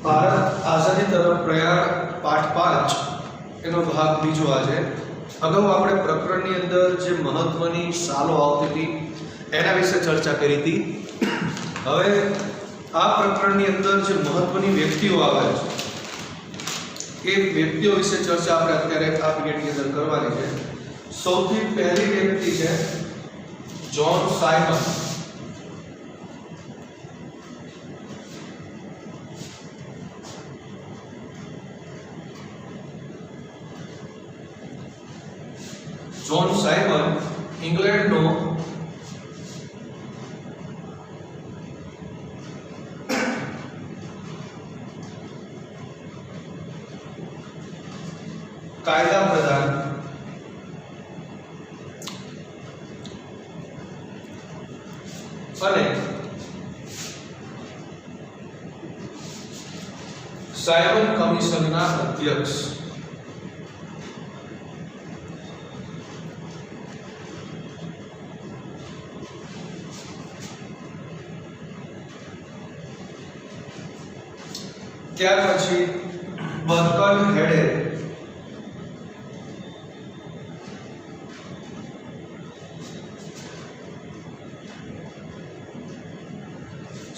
ભારત આઝાદી તરફ પ્રયાણ પાઠ 5 એનો ભાગ બીજો આજે અગાઉ આપણે પ્રકરણની અંદર જે મહત્વની સાલો આવતી હતી એના વિશે ચર્ચા કરી હતી. હવે આ પ્રકરણની અંદર જે મહત્વની વ્યક્તિઓ આવે છે એ વ્યક્તિઓ વિશે ચર્ચા આપણે અત્યારે આ પીરિયડની અંદર કરવાની છે. સૌથી પહેલી વ્યક્તિ છે જ્હોન સાયમન. જ્હોન સાયમન ઇંગ્લેન્ડનો કાયદા પ્રધાન અને સાયમન કમિશનના અધ્યક્ષ. ત્યાર પછી બર્કન હેડે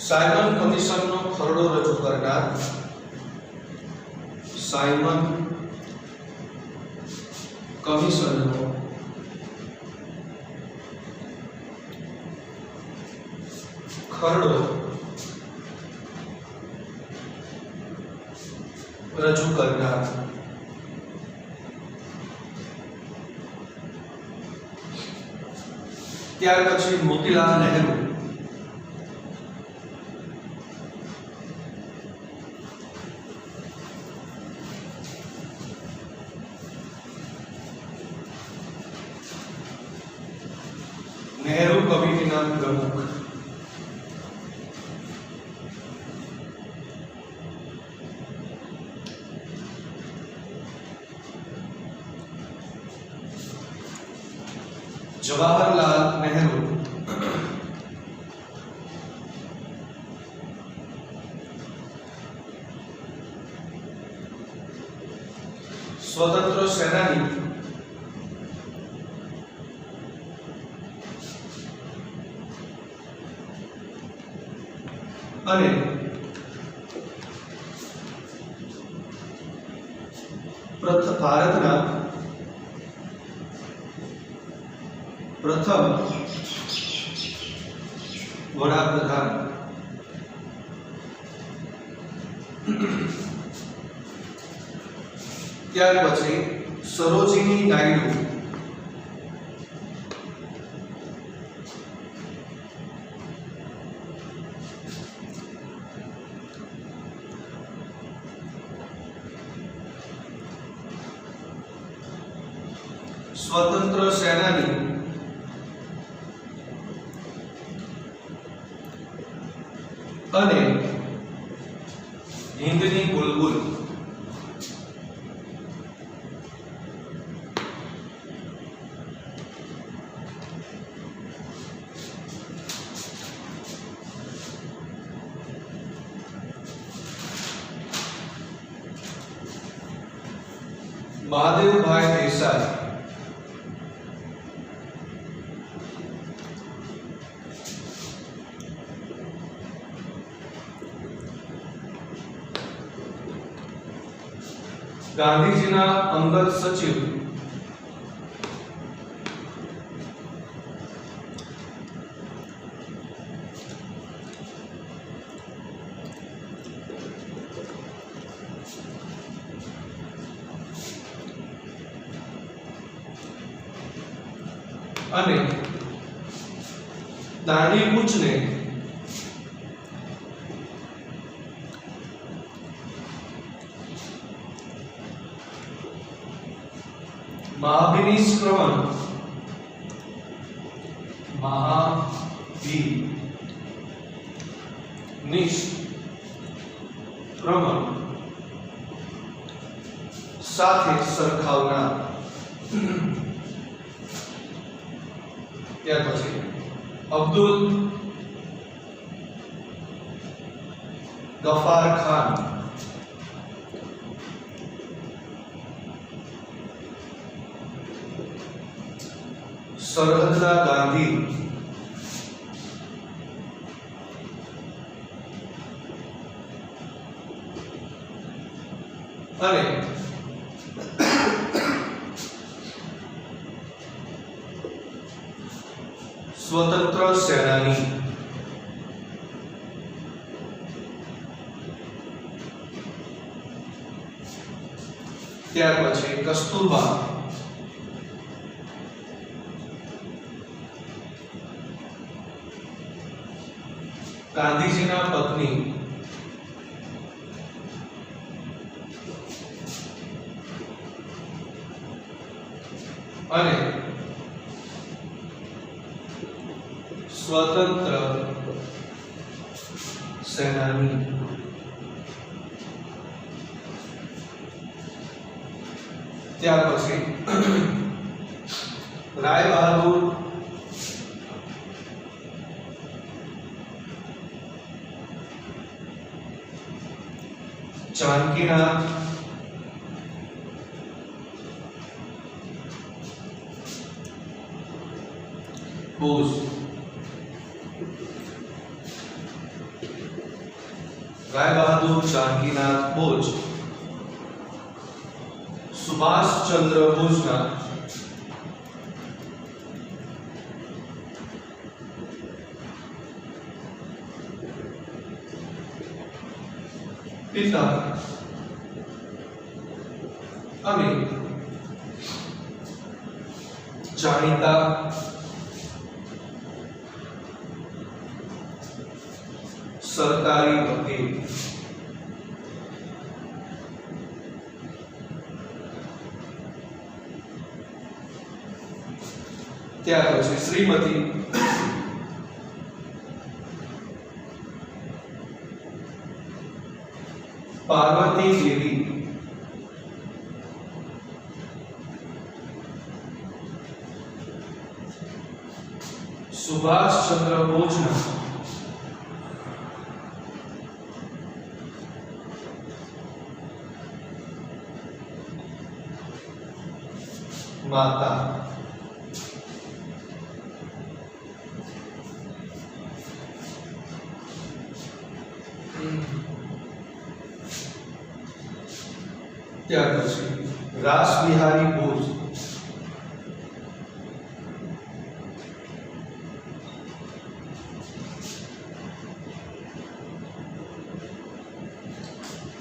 સાયમન કમિશનનો ખરડો રજૂ કરનાર. સાયમન કમિશનનો ખરડો રજૂ કરનાર. ત્યાર પછી મોતીલાલ નહેરુ. નહેરુ કમિટીના પ્રમુખ. જવાહરલાલ નહેરુ. સ્વતંત્ર સેનાની અને ભારતના પ્રથમ વડાપ્રધાન. ત્યાર પછી સરોજિની નાયડુ. સ્વતંત્ર સેનાની અને હિન્દની બુલબુલ. મહાદેવભાઈ દેસાઈ. ગાંધીજીના અંગત સચિવ. અને દાંડી કૂચને મહાભિનિષ્ક્રમણ. મહાભિનિષ્ક્રમણ સાથે સરખાવનાર. ત્યાર પછી અબ્દુલ ગફાર ખાન. સરહદના ગાંધી અને સ્વતંત્ર સેનાની ત્યાર પછી કસ્તુરબા ગાંધીજીના પત્ની અને स्वतंत्र सेनानी त्यार पछी राय बहादुर जानकीनाथ बोस राय बहादुर जानकीनाथ बोस सुभाष चंद्र बोसना पिता અને જાણીતા સરકારી વકીલ ત્યાર પછી શ્રીમતી पार्वती देवी सुभाष चंद्र बोसना माता त्यार पछी रास बिहारी बोस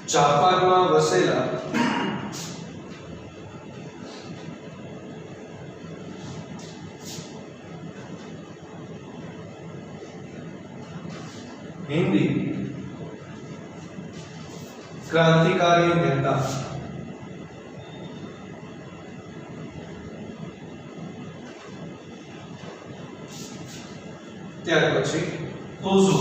जापान में वसेला हिंदी क्रांतिकारी नेता त्यार पछी तोजू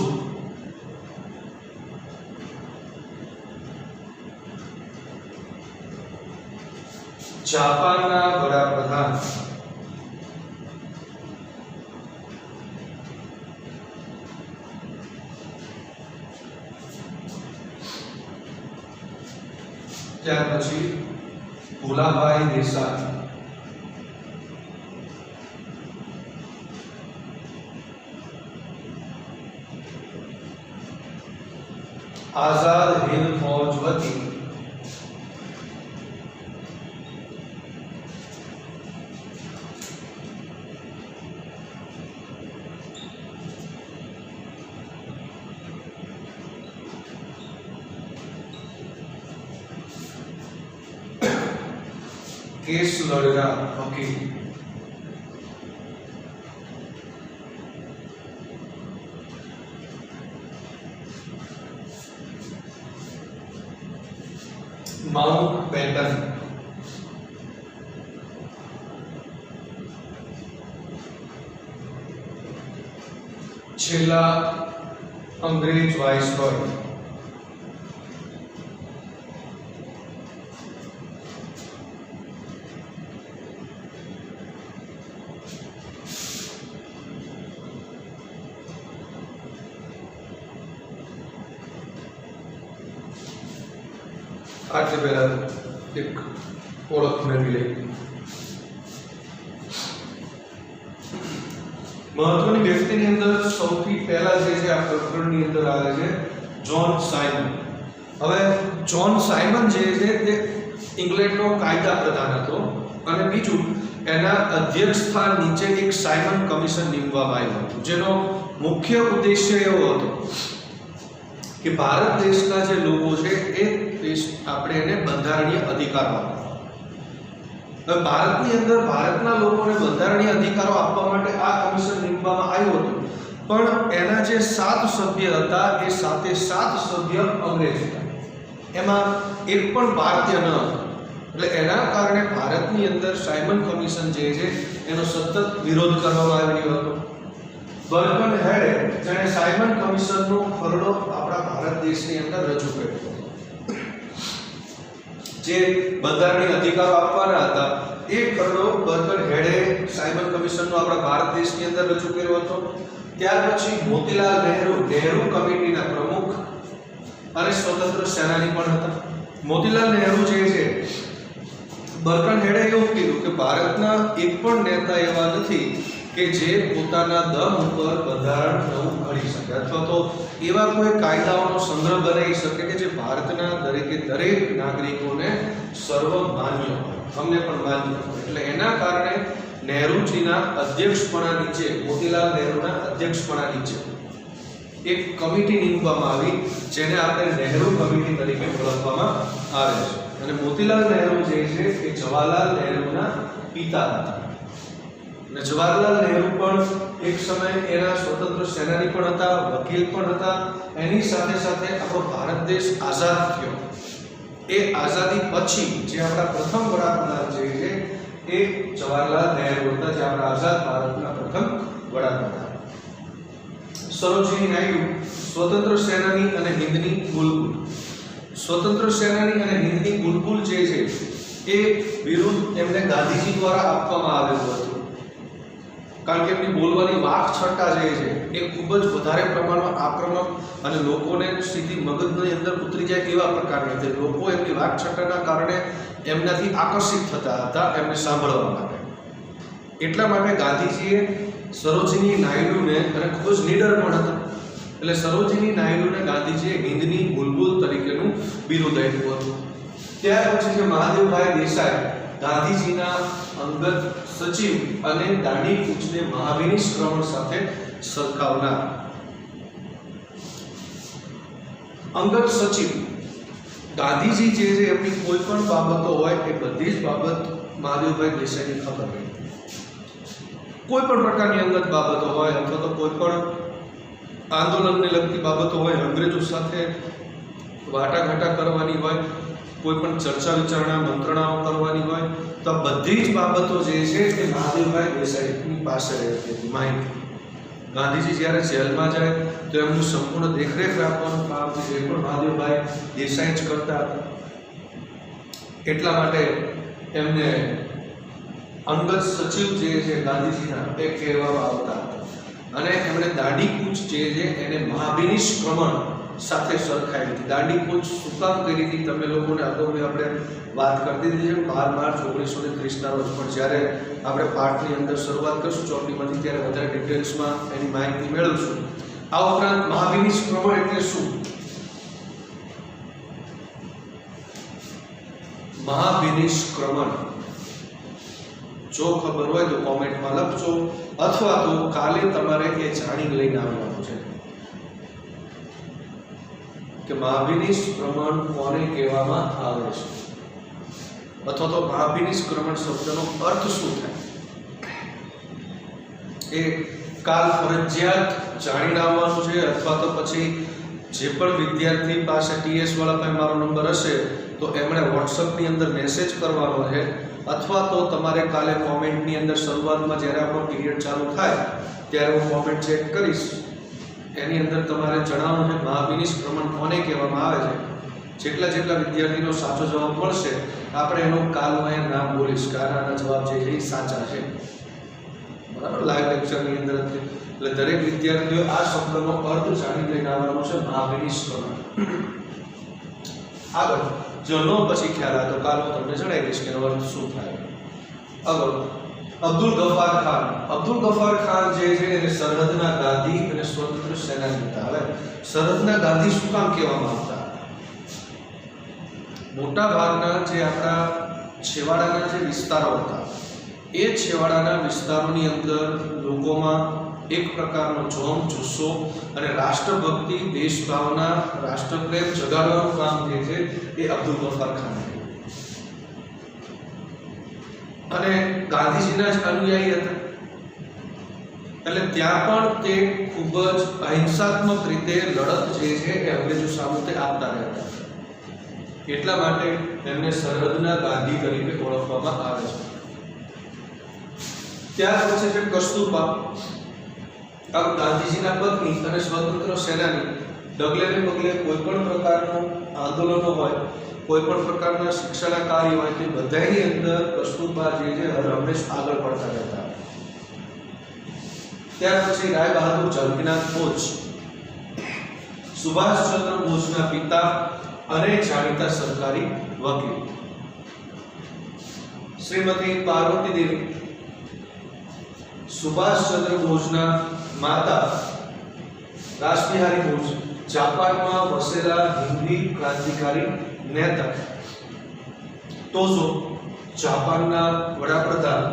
जापान ना वडाप्रधान त्यार पछी भोलाभाई देसाई आजाद हिंद फौज वती केस लड़ना वकील माउंटबेटन छेल्ला अंग्रेज वाइसरॉय आज पहला एक ओळख मेळवी મહત્વની વ્યક્તિની અંદર સૌથી પહેલા જે છે આ પ્રકરણની અંદર આવે છે જ્હોન સાયમન. હવે જ્હોન સાયમન જે છે તે ઇંગ્લેન્ડનો કાયદા પ્રધાન હતો અને બીજું એના અધ્યક્ષ સ્થાન નીચે એક સાયમન કમિશન નીમવામાં આવ્યું હતું, જેનો મુખ્ય ઉદ્દેશ્ય એવો હતો કે ભારત દેશના જે લોકો છે એ દેશ આપણે એને બંધારણીય અધિકારો આપવા. હવે ભારતની અંદર ભારતના લોકોને બંધારણીય અધિકારો આપવા માટે આ કમિશન નીમવામાં આવ્યું હતું, પણ એના જે 7 સભ્ય હતા એ 7 સભ્ય અંગ્રેજ હતા, એમાં એક પણ ભારતીય ન હતો. એટલે એના કારણે ભારતની અંદર સાયમન કમિશન જે છે એનો સતત વિરોધ કરવામાં આવી રહ્યો હતો. બર્કન હેડે જેણે સાયમન કમિશનનો ખરડો આપણા ભારત દેશની અંદર રજૂ કર્યો હતો. જે બંધારણીય અધિકારો આપવાના હતા એ ખરડો બર્કન હેડે સાયમન કમિશનનો આપણા ભારત દેશની અંદર રજૂ કર્યો હતો. ત્યાર પછી મોતીલાલ નહેરુ કમિટીના પ્રમુખ અને સ્વતંત્ર સેનાની પણ હતા. મોતીલાલ નહેરુ જે છે બર્કન હેડે એવું કીધું કે ભારતના એક પણ નેતા એવા નથી કે જે પોતાના દમ ઉપર બંધારણ નવું ઘડી શકે અથવા તો એવા કોઈ કાયદાઓનો સંગ્રહ બનાવી શકે કે જે ભારતના દરેક નાગરિકોને સર્વમાન્ય હોય, અમને પણ માન્ય હોય. એટલે એના કારણે નહેરુજીના અધ્યક્ષપણા નીચે, મોતીલાલ નહેરુના અધ્યક્ષપણા નીચે એક કમિટી નીમવામાં આવી, જેને આપણે નહેરુ કમિટી તરીકે ઓળખવામાં આવે છે. અને મોતીલાલ નહેરુ જે છે એ જવાહરલાલ નહેરુના પિતા હતા. અને જવાહરલાલ નહેરુ પણ એક સમય એના સ્વતંત્ર સેનાની પણ હતા, વકીલ પણ હતા. એની સાથે સાથે આપણો ભારત દેશ આઝાદ થયો, એ આઝાદી પછી જે આપણા પ્રથમ વડાપ્રધાન જે છે એ જવાહરલાલ નહેરુ હતા, જે આપણા આઝાદ ભારતના પ્રથમ વડાપ્રધાન. સરોજિની નાયડુ સ્વતંત્ર સેનાની અને હિન્દની બુલબુલ. સ્વતંત્ર સેનાની અને હિન્દની બુલબુલ જે છે એ વિરુદ્ધ એમને ગાંધીજી દ્વારા આપવામાં આવેલું હતું, કારણ કે એમની બોલવાની વાકછટા જે છે એ ખૂબ જ વધારે પ્રમાણમાં આક્રમક અને લોકોને સીધી મગજની અંદર ઉતરી જાય એવા પ્રકારની હતી. લોકો એમની વાકછટાના કારણે એમનાથી આકર્ષિત થતા હતા એમને સાંભળવા માટે. એટલા માટે ગાંધીજીએ સરોજિની નાયડુને, અને ખૂબ જ નીડર પણ હતા, એટલે સરોજિની નાયડુને ગાંધીજીએ હિન્દની બુલબુલ તરીકેનું બિરુદ આપ્યું હતું. ત્યાર પછી જે મહાદેવભાઈ દેસાઈ, ગાંધીજીના અંગત સચિવ અને દાંડીકૂચને મહાવિનિષ્ક્રમણ સાથે સરખાવનાર. અંગત સચિવ ગાંધીજી જે છે એમની કોઈ પણ બાબતો હોય એ બધી જ બાબત મહાદેવભાઈ દેસાઈને ખબર હોય. કોઈ પણ પ્રકારની અંગત બાબતો હોય અથવા તો કોઈ પણ આંદોલનને લગતી બાબતો હોય, અંગ્રેજો સાથે વાટાઘાટા કરવાની હોય, કોઈ પણ ચર્ચા વિચારણા મંત્રણાઓ કરવાની હોય, તો બધી જ બાબતો જે છે એ મહાદેવભાઈ દેસાઈની પાસે રહેતી હતી માહિતી. ગાંધીજી જ્યારે જેલમાં જાય તો એમનું સંપૂર્ણ દેખરેખ રાખવાનું કામ જે પણ મહાદેવભાઈ દેસાઈ જ કરતા હતા. એટલા માટે એમને અંગત સચિવ જે છે ગાંધીજીના એ કહેવામાં આવતા હતા. અને એમણે દાંડીકૂચ જે છે એને મહાવિનિષ્ક્રમણ સાથે સરખાવી હતી. દાંડીકૂચ શું કામ કરી હતી તમે લોકોને અગાઉ આપણે વાત કરી દીધી છે 12 માર્ચ 1930ના રોજ, પણ જ્યારે આપણે પાઠની અંદર શરૂઆત કરીશું ચોપડીમાંથી ત્યારે વધારે ડિટેલ્સમાં એની માહિતી મેળવશું. આ ઉપરાંત મહાવિનિષ્ક્રમણ એટલે શું? મહાવિનિષ્ક્રમણ જો ખબર હોય તો કોમેન્ટમાં લખજો, અથવા તો કાલે તમારે એ જાણી લઈને આવવાનું છે કે મહાવિનિષ્ક્રમણ કોને કહેવામાં આવે છે, અથવા તો મહાવિનિષ્ક્રમણ શબ્દનો અર્થ શું થાય એ કાલ ફરજિયાત જાણીને આવવાનું છે. અથવા તો પછી જે પણ વિદ્યાર્થી પાસે TS વાળા પાસે મારો નંબર હશે તો એમણે WhatsAppની અંદર મેસેજ કરવાનો છે, અથવા તો તમારે કાલે કોમેન્ટની અંદર શરૂઆતમાં જ્યારે આપણો પીરિયડ ચાલુ થાય ત્યારે હું કોમેન્ટ ચેક કરીશ, એની અંદર તમારે જણાવવાનું છે મહાવિનિષ્ક્રમણ કોને કહેવામાં આવે છે. જેટલા વિદ્યાર્થીનો સાચો જવાબ મળશે આપણે એનું કાલ હું અહીંયા નામ બોલીશ કે આના જવાબ જે છે એ સાચા છે, બરાબર, લાઈવ લેક્ચરની અંદર. એટલે દરેક વિદ્યાર્થીઓ આ શબ્દનો અર્થ જાણી લઈને આવવાનો છે મહાવિનિષ્ક્રમણ. આગળ જો નો પછી ખ્યાલ આવે તો કાલ હું તમને જણાવી દઈશ કે એનો અર્થ શું થાય. આગળ અબ્દુલ ગફાર ખાન. અબ્દુલ ગફાર ખાન જે છે એને સરહદના ગાંધી અને સ્વતંત્ર સેનાની હતા. હવે સરહદના ગાંધી શું કામ કહેવામાં આવતા? મોટા ભાગના જે આપણા છેવાડાના જે વિસ્તારો હતા એ છેવાડાના વિસ્તારોની અંદર લોકોમાં એક પ્રકારનો જોમ જુસ્સો અને રાષ્ટ્રભક્તિ, દેશભાવના, રાષ્ટ્રપ્રેમ જગાડવાનું કામ જે છે એ અબ્દુલ ગફાર ખાને કર્યું. અને ગાંધીજીના જ અનુયાયી હતા એટલે ત્યાં પણ તે ખૂબ જ અહિંસાત્મક રીતે લડત જે છે એ અંગ્રેજો સામે તે આપતા રહેતા. એટલા માટે તેમને સરહદના ગાંધી તરીકે ઓળખવામાં આવે છે. ત્યાર પછી છે કસ્તુરબા. આ ગાંધીજીના પત્ની અને સ્વતંત્ર સેનાની. ડગલે ને પગલે કોઈ પણ પ્રકારનું આંદોલનો હોય, કોઈ પણ પ્રકારના શિક્ષણના કાર્ય હોય, તે બધાની અંદર કસ્તુરબા જે છે હર હંમેશ આગળ પડતા રહેતા. ત્યાર પછી રાય બહાદુર જનકનાથ બોઝ, સુભાષચંદ્ર બોઝના પિતા અને જાણીતા સરકારી વકીલ. શ્રીમતી પાર્વતી દેવી, સુભાષચંદ્ર બોઝના માતા રાસબિહારી બોઝ, જાપાનમાં વસેલા હિન્દી ક્રાંતિકારી નેતા. તોઝો, જાપાનના વડાપ્રધાન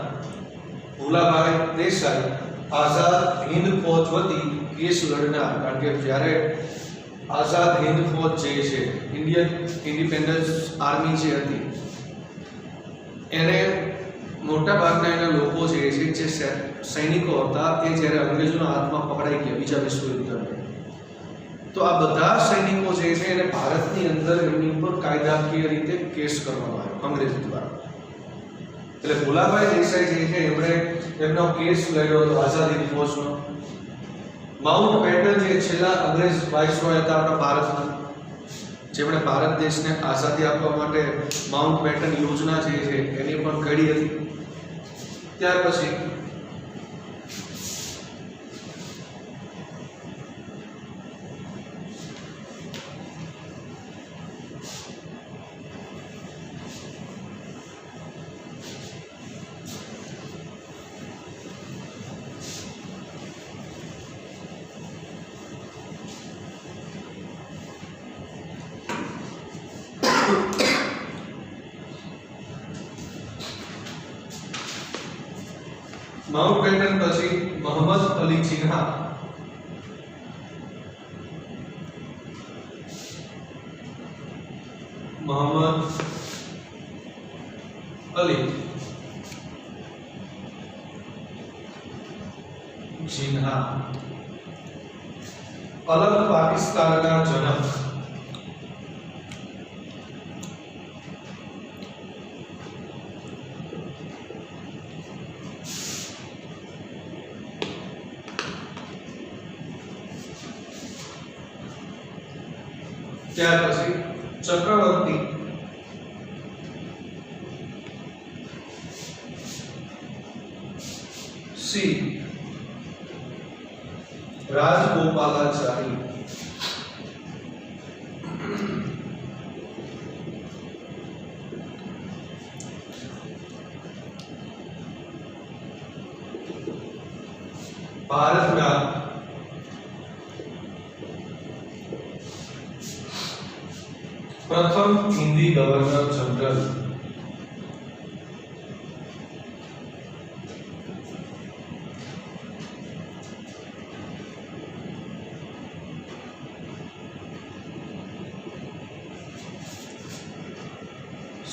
ભુલાભાઈ દેસાઈ આઝાદ હિન્દ ફૌજ વતી કેસ લડનાર. કારણ કે જ્યારે આઝાદ હિન્દ ફૌજ જે છે, ઇન્ડિયન ઇન્ડિપેન્ડન્સ આર્મી જે હતી, એને મોટા ભાગના એના લોકો જે છે, જે સૈનિકો હતા, એ જ્યારે અંગ્રેજોના હાથમાં પકડાઈ ગયા બીજા વિશ્વયુદ્ધ દરમિયાન, તો આ બધા સૈનિકો જે છે એને ભારતની અંદર એમની ઉપર કાયદાકીય રીતે કેસ કરવામાં આવ્યો અંગ્રેજ દ્વારા. એટલે ભુલાભાઈ દેસાઈ જે છે એમણે એમનો કેસ લડ્યો હતો આઝાદ હિન્દ ફૌજનો. માઉન્ટ બેટન જે છેલ્લા અંગ્રેજ વાઇસરોય હતા આપણા ભારતના, જેમણે ભારત દેશને આઝાદી આપવા માટે માઉન્ટ બેટન યોજના જે છે એની પણ ઘડી હતી. ત્યાર પછી માઉન્ટ બેટન પછી મોહમ્મદ અલી જીન્ના. મોહમ્મદ અલી જીન્ના અલગ પાકિસ્તાનના જનક. ત્યાર પછી ચક્રવર્તી સી રાજગોપાલાચારી. ભારતના પ્રથમ હિન્દી ગવર્નર જનરલ.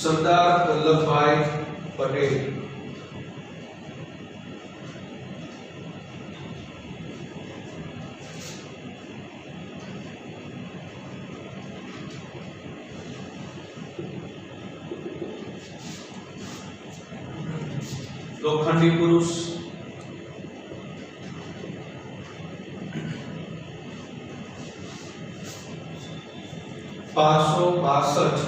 સરદાર વલ્લભભાઈ પટેલ. લોખંડી પુરુષ પાંચસો 62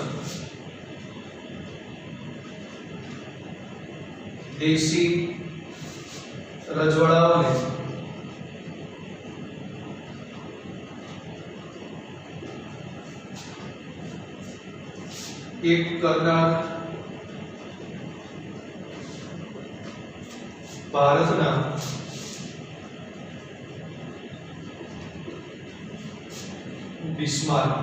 દેશી રજવાડાઓને એક કરનાર ભારતના બિસ્માર્ક,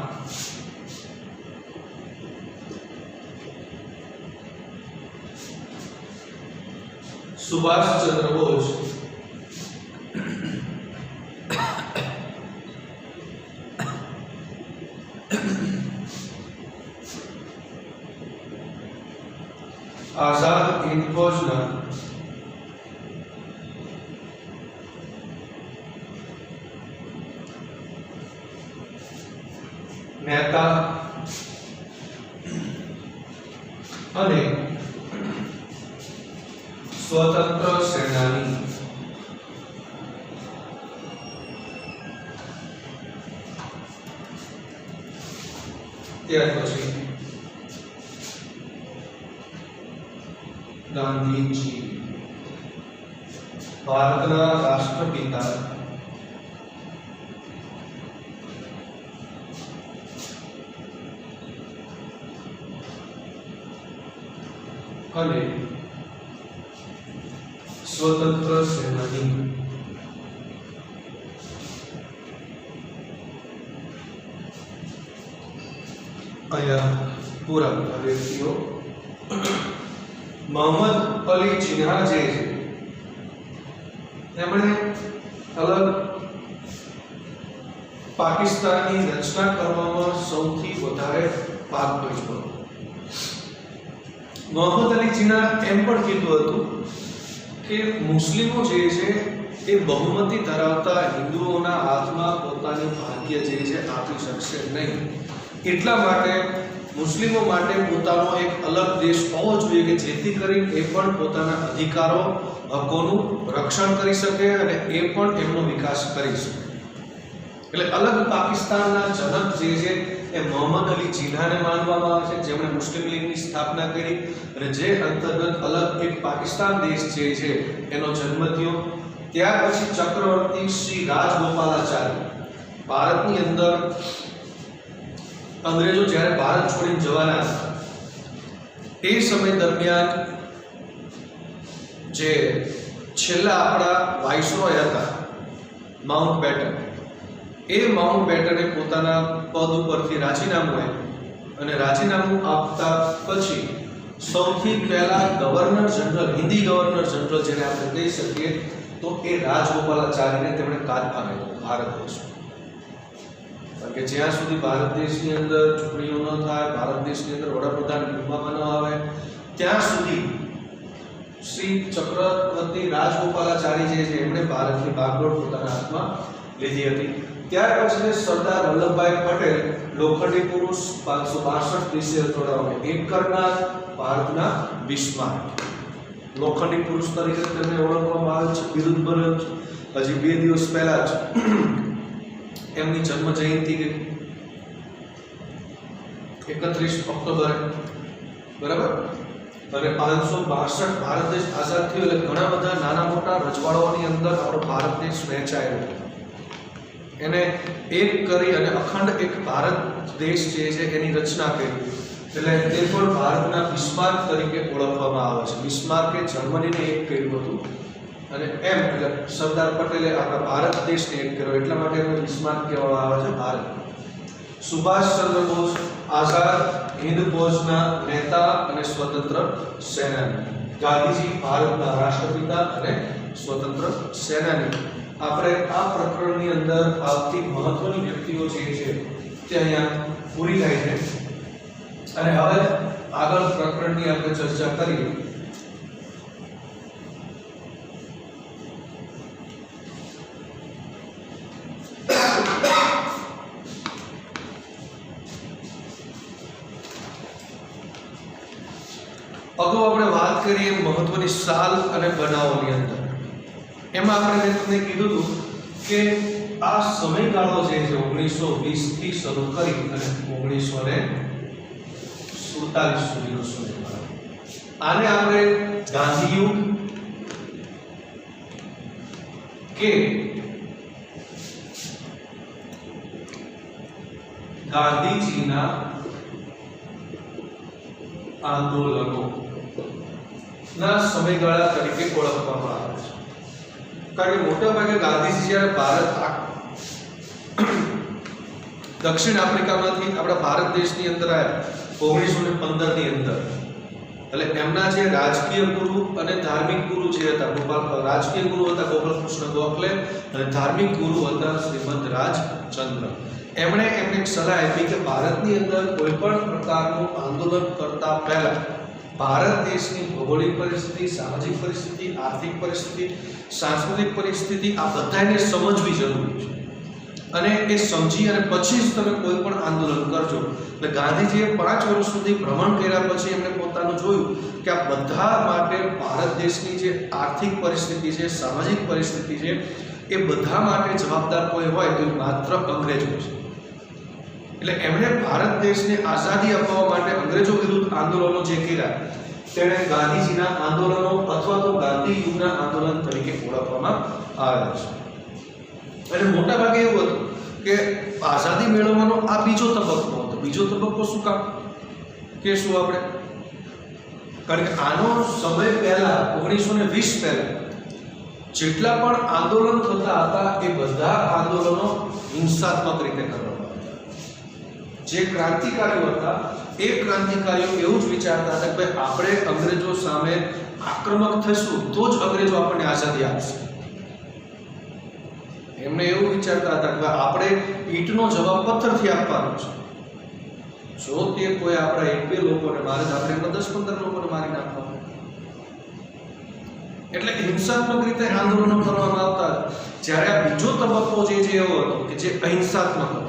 સુભાષચંદ્ર બોઝ, આઝાદ હિંદ ફૌજના નેતા અને સ્વતંત્ર સેનાની ત્યાર પછી ગાંધીજી, ભારતના રાષ્ટ્રપિતા અને સ્વતંત્ર સેનાની અહીંયા પૂરા બધા વ્યક્તિઓ. મોહમ્મદ અલી જીન્ના જે છે તેમણે અલગ પાકિસ્તાનની રચના કરવામાં સૌથી વધારે ભાગ ભજવ્યો. મોહમ્મદ અલી જીન્ના એમ પણ કીધું હતું કે મુસ્લિમો જે છે એ બહુમતી ધરાવતા હિન્દુઓના હાથમાં પોતાનું ભાગ્ય જે છે આપી શકશે નહીં. એટલા માટે મુસ્લિમો માટે પોતાનો એક અલગ દેશ હોવો જોઈએ કે જેથી કરીને એ પણ પોતાના અધિકારો, હકોનું રક્ષણ કરી શકે અને એ પણ એમનો વિકાસ કરી શકે. એટલે અલગ પાકિસ્તાનના જનક જે છે એ મોહમ્મદ અલી જીન્નાને માનવામાં આવે છે, જેમણે મુસ્લિમ લીગની સ્થાપના કરી અને જે અંતર્ગત અલગ એક પાકિસ્તાન દેશ જે છે એનો જન્મ થયો. ત્યાર પછી ચક્રવર્તી શ્રી રાજગોપાલાચારી ભારતની અંદર અંગ્રેજો જ્યારે ભારત છોડીને જવાના હતા એ સમય દરમિયાન જે છેલ્લા આપણા વાઇસરોય હતા માઉન્ટબેટન, એ માઉન્ટબેટને પોતાના પદ ઉપરથી રાજીનામું આપ્યું અને રાજીનામું આપતા પછી સૌથી પહેલા governor general, Hindi governor general જેને આપણે કહી શકીએ તો એ રાજગોપાલાચારીને તેમણે કાર્યભાર આપ્યો ભારત દેશમાં. કારણ કે જ્યાં સુધી ભારત દેશની અંદર ચૂંટણીઓ ન થાય, ભારત દેશની અંદર વડાપ્રધાન નિમવામાં ન આવે, ત્યાં સુધી શ્રી ચક્રવર્તી રાજગોપાલાચારી જે છે એમણે ભારતની બાગડોળ પોતાના હાથમાં લીધી હતી. ત્યાર પછી સરદાર વલ્લભભાઈ પટેલ, લોખંડી પુરુષ, 562 દેશીય હથોડાઓને એક કરનાર, ભારતના બિસ્માર્ક, લોખંડી પુરુષ તરીકે તેમને ઓળખવામાં આવે છે. વિરુદ્ધ બરત હજી 2 દિવસ પહેલા જ એમની જન્મ જયંતિ ગઈ 31 ઓક્ટોબરે, બરાબર. અને 562 ભારત દેશ આઝાદ થયો એટલે ઘણા બધા નાના મોટા રજવાડાઓની અંદર આપણો ભારત દેશ વહેંચાયેલો એને એક કરી અને અખંડ એક ભારત દેશ જે છે એની રચના કરી. એટલે તે પણ ભારતના બિસ્માર્ક તરીકે ઓળખવામાં આવે છે. બિસ્માર્કે જર્મનીને એક કર્યું હતું અને એમ એટલે સરદાર પટેલે આપણા ભારત દેશને એક કર્યો એટલા માટે એનો બિસ્માર્ક કહેવામાં આવે છે ભારત. સુભાષચંદ્ર બોઝ આઝાદ હિંદ ફૌજના નેતા અને સ્વતંત્ર સેનાની. ગાંધીજી ભારતના રાષ્ટ્રપિતા અને સ્વતંત્ર સેનાની. આપણે આ પ્રકરણની અંદર આવતી મહત્વની વ્યક્તિઓ જે છે તે અહીંયા પૂરી થાય છે અને હવે આગળ પ્રકરણની આપણે ચર્ચા કરીએ. અગાઉ આપણે વાત કરીએ મહત્વની સાલ અને બનાવોની અંદર. એમાં આપણે મેં તમને કીધું હતું કે આ સમયગાળો જે છે 1920 થી શરૂ કરી અને 1947 સુધીનો સમયગાળો. આને આપણે ગાંધી યુગ કે ગાંધીજીના આંદોલનો ના સમયગાળા તરીકે ઓળખવામાં આવે છે. કારણ કે મોટાભાગે ગાંધીજી જ્યારે દક્ષિણ આફ્રિકામાંથી આપણા ભારત દેશની અંદર આવ્યા 1915 ની અંદર, એટલે એમના જે રાજકીય ગુરુ અને ધાર્મિક ગુરુ જે હતા, રાજકીય ગુરુ હતા ગોપાલકૃષ્ણ ગોખલે અને ધાર્મિક ગુરુ હતા શ્રીમદ રાજચંદ્ર. એમણે એમને એક સલાહ આપી કે ભારતની અંદર કોઈ પણ પ્રકારનું આંદોલન કરતા પહેલા ભારત દેશની ભૌગોલિક પરિસ્થિતિ, સામાજિક પરિસ્થિતિ, આર્થિક પરિસ્થિતિ, સાંસ્કૃતિક પરિસ્થિતિ આ બધાને સમજવી જરૂરી છે અને એ સમજી અને પછી જ તમે કોઈ પણ આંદોલન કરજો. એટલે ગાંધીજીએ 5 વર્ષ સુધી ભ્રમણ કર્યા પછી એમણે પોતાનું જોયું કે આ બધા માટે ભારત દેશની જે આર્થિક પરિસ્થિતિ છે, સામાજિક પરિસ્થિતિ છે, એ બધા માટે જવાબદાર કોઈ હોય તો માત્ર અંગ્રેજો છે. એટલે એમણે ભારત દેશને આઝાદી અપાવવા માટે અંગ્રેજો વિરુદ્ધ આંદોલનો જે કર્યા તેણે ગાંધીજીના આંદોલનો અથવા તો ગાંધી યુગના આંદોલન તરીકે ઓળખવામાં આવે છે. અને મોટા ભાગે એવું હતું કે આઝાદી મેળવવાનો આ બીજો તબક્કો હતો. બીજો તબક્કો શું કામ કે શું આપણે, કારણ કે આનો સમય પહેલા 1920 પહેલા જેટલા પણ આંદોલન થતા હતા એ બધા આંદોલનો હિંસાત્મક રીતે કરવામાં આવતા. જે ક્રાંતિકારીઓ હતા એ ક્રાંતિકારીઓ એવું જ વિચારતા હતા કે આપણે અંગ્રેજો સામે આક્રમક થઈશું તો જ અંગ્રેજો આપણને આઝાદી આપશે. એમને એવું વિચારતા હતા કે આપણે ઈંટનો જવાબ પથ્થરથી આપવાનો છે. જો તે કોઈ આપણા 1-2 લોકોને મારે તો આપણે 10-15 લોકોને મારી નાખવાનું. એટલે હિંસાત્મક રીતે આંદોલનો કરવામાં આવતા. જ્યારે આ બીજો તબક્કો જે એવો હતો કે જે અહિંસાત્મક હતો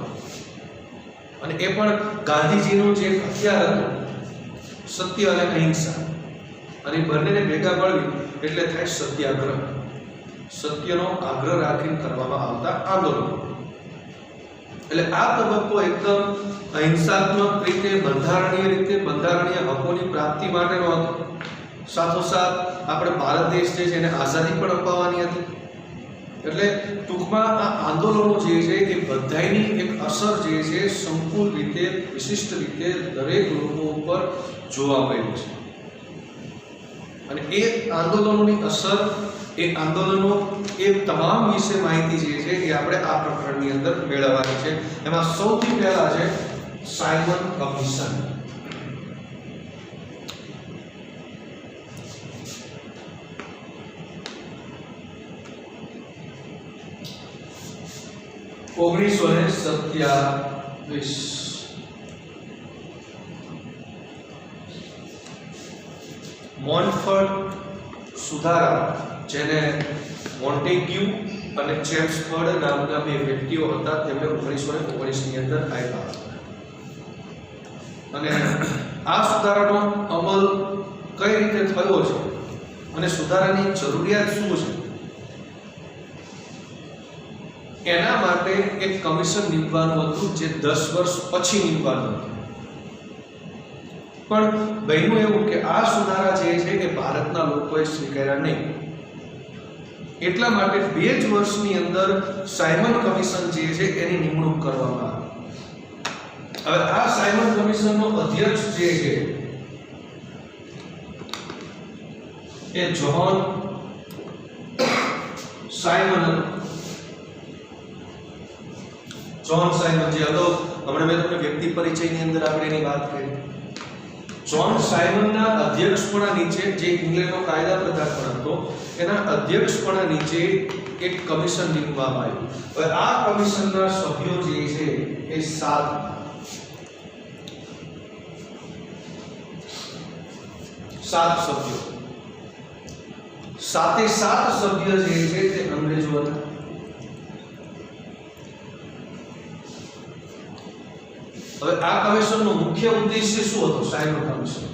અને એ પણ ગાંધીજીનું જે હથિયાર હતું સત્ય અને અહિંસા, અને બંનેને ભેગા મળવી એટલે થાય સત્યાગ્રહ. સત્યનો આગ્રહ રાખીને કરવામાં આવતા આંદોલનો. એટલે આ તબક્કો એકદમ અહિંસાત્મક રીતે, બંધારણીય રીતે, બંધારણીય હકોની પ્રાપ્તિ માટેનો હતો. સાથોસાથ આપણે ભારત દેશ જે છે એને આઝાદી પણ અપાવવાની હતી. એટલે ટૂંકમાં આ આંદોલનો જે છે એ બધાની એક અસર જે છે સંકુલ રીતે, વિશિષ્ટ રીતે દરેક લોકો ઉપર જોવા મળી છે. અને એ આંદોલનોની અસર, એ આંદોલનો, એ તમામ વિશે માહિતી જે છે એ આપણે આ પ્રકરણની અંદર મેળવવાની છે. એમાં સૌથી પહેલા છે સાયમન કમિશન. મોન્ટફોર્ટ સુધારા, જેને મોન્ટેગ્યુ અને ચેમ્સફોર્ડ નામના 2 વ્યક્તિઓ હતા, તેમણે 1919 ની અંદર આપ્યા હતા. અને આ સુધારાનો અમલ કઈ રીતે થયો છે અને સુધારાની જરૂરિયાત શું છે એના માટે એક કમિશન નીમવાનું હતું, જે 10 વર્ષ પછી નીમવાનું હતું. પણ બન્યું એવું કે આ સુધારા જે છે એ ભારતના લોકોએ સ્વીકાર્યા નહીં. એટલા માટે 2 જ વર્ષની અંદર સાયમન કમિશન જે છે એની નિમણૂક કરવામાં આવી. હવે આ સાયમન કમિશનનો અધ્યક્ષ જે છે એ જ્હોન સાયમન. જ્હોન સાયમન જે હતો, હમણાં મેં તમને વ્યક્તિ પરિચયની અંદર આપણે એની વાત કરી. જ્હોન સાયમનના અધ્યક્ષપણા નીચે, જે ઇંગ્લેન્ડનો કાયદા પ્રધાન પણ હતો, એના અધ્યક્ષપણા નીચે એક કમિશન નીમવામાં આવ્યું. હવે આ કમિશનના સભ્યો જે છે એ 7 સભ્યો, 7 સભ્ય જે છે તે અંગ્રેજો હતા. હવે આ કમિશનનો મુખ્ય ઉદ્દેશ્ય શું હતો? સાયમન કમિશન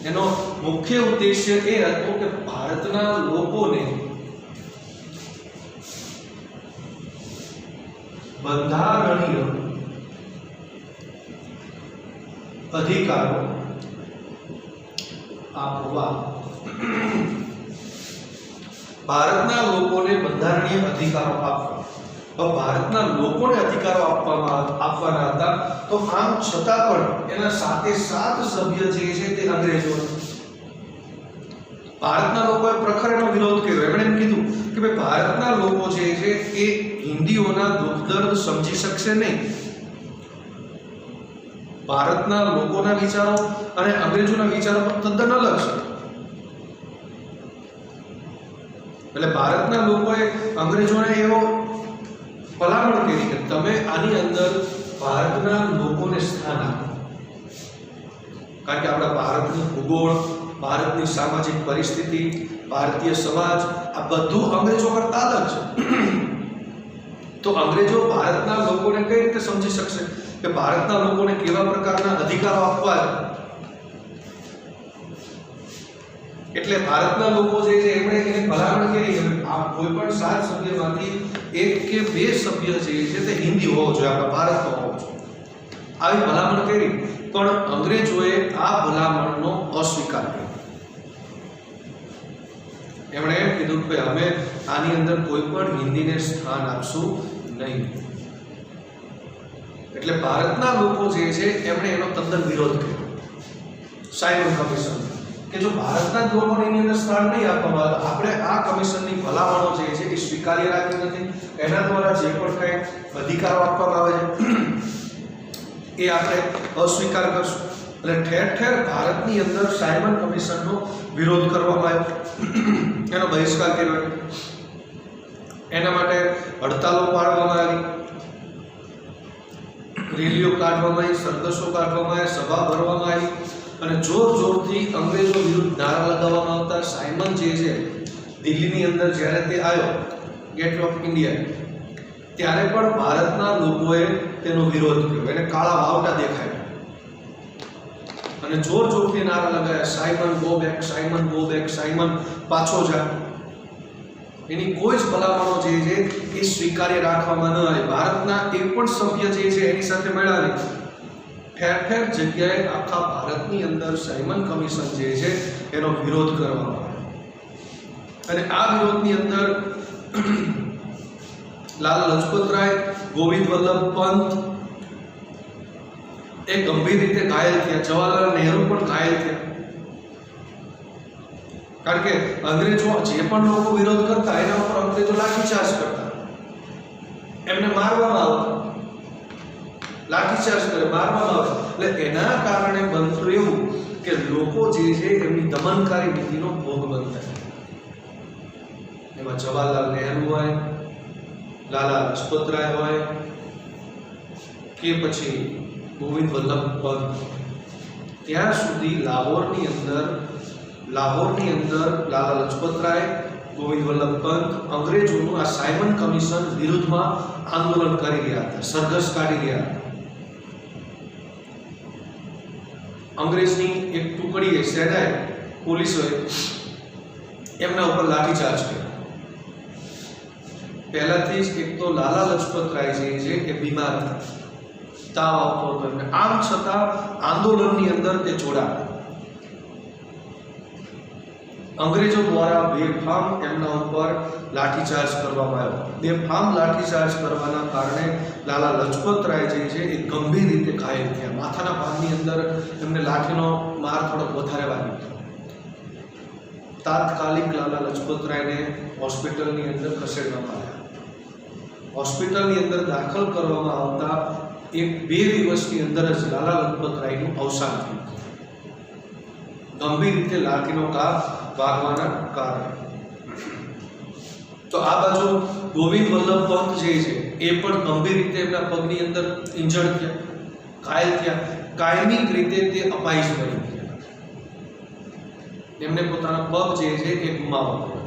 એનો મુખ્ય ઉદ્દેશ્ય એ હતો કે ભારતના લોકોને બંધારણીય અધિકારો આપવા. ભારતના લોકોને બંધારણીય અધિકારો આપવા. ભારતના લોકોને અધિકારો આપવાના હતા, તો આમ છતાં પણ એના 7 સભ્ય જે છે તે અંગ્રેજો. ભારતના લોકોએ પ્રખર એનો વિરોધ કર્યો. એમણે એમ કીધું કે ભાઈ ભારતના લોકો જે છે એ હિન્દીઓના દુઃખ દર્દ સમજી શકશે નહીં. ભારતના લોકોના વિચારો અને અંગ્રેજોના વિચારો તદ્દન અલગ છે. એટલે ભારતના લોકોએ અંગ્રેજોને એવો ભલામણ કરી કે તમે આની અંદર ભારતના લોકોને સ્થાન આપો, કારણ કે આપણા ભારતનું ભૂગોળ, ભારતની સામાજિક પરિસ્થિતિ, ભારતીય સમાજ આ બધું અંગ્રેજો કરતા અલગ છે. તો અંગ્રેજો ભારતના લોકોને કઈ રીતે સમજી શકશે કે ભારતના લોકોને કેવા પ્રકારના અધિકારો આપવા છે? એટલે ભારતના લોકો જે છે એમણે એને ભલામણ કરી કે આ કોઈ પણ 7 સભ્યમાંથી 1 કે 2 સભ્ય જે છે તે હિન્દી હોવો જોઈએ, આપણા ભારતનો હોવો જોઈએ. આવી ભલામણ કરી, પણ અંગ્રેજોએ આ ભલામણનો અસ્વીકાર કર્યો. એમણે એમ કીધું કે અમે આની અંદર કોઈ પણ હિન્દીને સ્થાન આપશું નહીં. એટલે ભારતના લોકો જે છે એમણે એનો તદ્દન વિરોધ કર્યો. સાયમન કમિશન કે જો ભારતના જ લોકોને એની અંદર સ્થાન નહીં આપવામાં આવે, આપણે આ કમિશનની ભલામણો જે છે એ સ્વીકાર્ય રાખી નથી. એના દ્વારા જે પણ કંઈ અધિકારો આપવામાં આવે છે એ આપણે અસ્વીકાર કરશું. એટલે ઠેર ઠેર ભારતની અંદર સાયમન કમિશનનો વિરોધ કરવામાં આવ્યો, એનો બહિષ્કાર કર્યો. એના માટે હડતાલો પાડવામાં આવી, રેલીઓ કાઢવામાં આવી, સરઘસો કાઢવામાં આવ્યા, સભા ભરવામાં આવી અને જોર જોરથી અંગ્રેજો વિરુદ્ધ નારા લગાવવામાં આવતા. સાયમન જે છે દિલ્હીની અંદર જ્યારે તે આવ્યો ગેટ ઓફ ઇન્ડિયા, ત્યારે પણ ભારતના લોકોએ તેનો વિરોધ કર્યો. એને કાળા વાવટા દેખાયા અને જોર જોરથી નારા લગાવ્યા, Simon go back, Simon go back, Simon પાછો જા. એની કોઈ જ ભલામણો જે છે એ સ્વીકાર્ય રાખવામાં ન આવી. ભારતના એક પણ સભ્ય જે છે એની સાથે મળ્યા નહીં. ઠેર ઠેર જગ્યાએ આખા ભારતની અંદર સાયમન કમિશન જે છે એનો વિરોધ કરવામાં આવ્યો. અને આ વિરોધની અંદર લાલા લજપતરાય, ગોવિંદ વલ્લભ પંત એ ગંભીર રીતે ઘાયલ થયા. જવાહરલાલ નહેરુ પણ ઘાયલ થયા. કારણ કે અંગ્રેજો જે પણ લોકો વિરોધ કરતા એના ઉપર અંગ્રેજો લાઠીચાર્જ કરતા, એમને મારવામાં આવતા, લાઠીચાર્જ કરે, મારવામાં આવતા. એટલે એના કારણે બનતું એવું કે લોકો જે છે એમની દમનકારી નીતિનો ભોગ બનતા. એમાં જવાહરલાલ નહેરુ હોય, લાલા લજપતરાય હોય કે પછી ગોવિંદ વલ્લભ પંત, ત્યાં સુધી લાહોરની અંદર લાલા લજપતરાય, ગોવિંદ વલ્લભ પંત અંગ્રેજોનું આ સાયમન કમિશન વિરુદ્ધમાં આંદોલન કરી રહ્યા હતા, સરઘસ કાઢી રહ્યા હતા. અંગ્રેજની એક ટુકડીએ, સેનાએ, પોલીસોએ એમના ઉપર લાઠીચાર્જ કર્યો. પહેલાથી જ એક તો લાલા લજપતરાય જે છે એ બીમાર હતા, તાવ આવતો હતો એમને. આમ છતાં આંદોલનની અંદર તે જોડાયા. અંગ્રેજો દ્વારા બેફામ એમના ઉપર લાઠીચાર્જ કરવામાં આવ્યો. બેફામ લાઠીચાર્જ કરવાના કારણે લાલા લજપતરાય જે છે એ ગંભીર રીતે ઘાયલ થયા. માથાના ભાગની અંદર એમને લાઠીનો માર થોડોક વધારે વાગ્યો. તાત્કાલિક લાલા લજપતરાયને હોસ્પિટલની અંદર ખસેડવામાં આવ્યા. હોસ્પિટલની અંદર દાખલ કરવામાં આવતા 1-2 દિવસની અંદર જ લાલા લજપતરાયનું અવસાન થયું, ગંભીર રીતે લાઠીનો ઘા વાગવાના કારણે. તો આ બાજુ ગોવિંદ વલ્લભ પંત જે છે એ પણ ગંભીર રીતે એમના પગની અંદર ઇન્જર્ડ થયા, ઘાયલ થયા, કાયમિક રીતે તે અપાહિજ બની ગયા. એમને પોતાના પગ જે છે એ ગુમાવવા પડ્યા.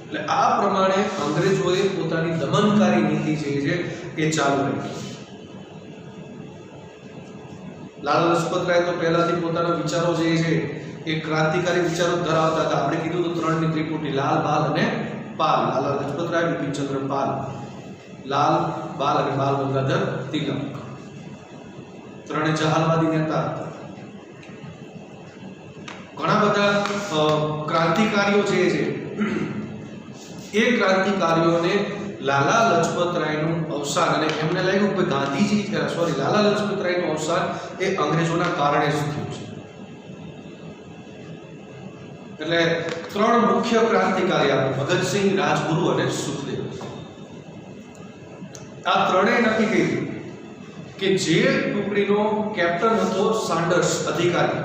એટલે આ પ્રમાણે અંગ્રેજોએ પોતાની દમનકારી નીતિ જે છે એ ચાલુ રાખી. લાલા લજપતરાય તો પહેલાથી પોતાના વિચારો જે છે એ ક્રાંતિકારી વિચારો ધરાવતા હતા. આપણે કીધું તો 3ની ત્રિપુટી, લાલ, બાલ અને પાલ. લાલા લજપતરાય, બિપિનચંદ્ર પાલ, લાલ, બાલ અને બાલ ગંગાધર તિલક, ત્રણે જહાલવાદી નેતા હતા. ઘણા બધા ક્રાંતિકારીઓ જે છે એ ક્રાંતિકારીઓને લાલા લજપતરાયનું અવસાન, અને એમને લાગ્યું કે લાલા લજપતરાયનું અવસાન એ અંગ્રેજોના કારણે જ થયું છે. એટલે ત્રણ મુખ્ય ક્રાંતિકારી આપણે ભગતસિંહ, રાજગુરુ અને સુખદેવ. આ ત્રણેય નક્કી કર્યું કે જે ટુકડીનો કેપ્ટન હતો સાન્ડર્સ અધિકારી,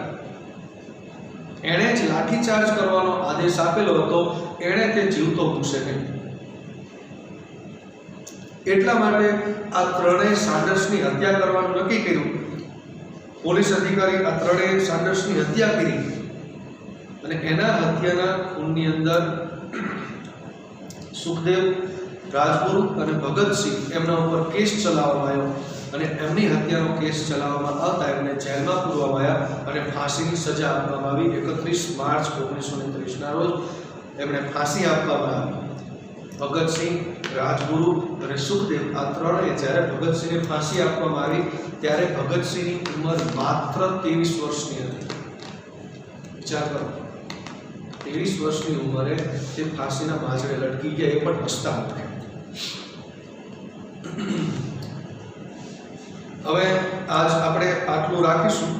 એણે જ લાઠીચાર્જ કરવાનો આદેશ આપેલો હતો, એણે તે જીવતો મૂકશે નહીં. એટલા માટે આ ત્રણેય સાન્ડર્સની હત્યા કરવાનું નક્કી કર્યું. પોલીસ અધિકારી આ ત્રણેય સાન્ડર્સની હત્યા કરી અને એના હત્યાના ખૂનની અંદર સુખદેવ, રાજગુરુ અને ભગતસિંહ એમના ઉપર કેસ ચલાવવામાં આવ્યો અને એમની હત્યાનો કેસ ચલાવવામાં આવતા એમને જેલમાં પૂરવામાં આવ્યા અને ફાંસીની સજા આપવામાં આવી. 31 માર્ચ 1930 ના રોજ એમને ફાંસી આપવામાં આવી. ભગતસિંહ, રાજગુરુ અને સુખદેવ આ ત્રણેય જ્યારે ભગતસિંહને ફાંસી આપવામાં આવી ત્યારે ભગતસિંહની ઉંમર માત્ર 23 વર્ષની હતી. વિચાર કરો, 23 વર્ષની ઉંમરે તે ફાંસીના માંચડે લટકી ગયા, એ પણ હસતા હતા. હવે આજ આપણે આટલું રાખીશું.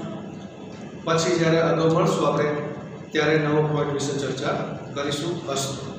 પછી જ્યારે આગળ મળશું આપણે ત્યારે નવો પોઈન્ટ વિશે ચર્ચા કરીશું. અસ્તુ.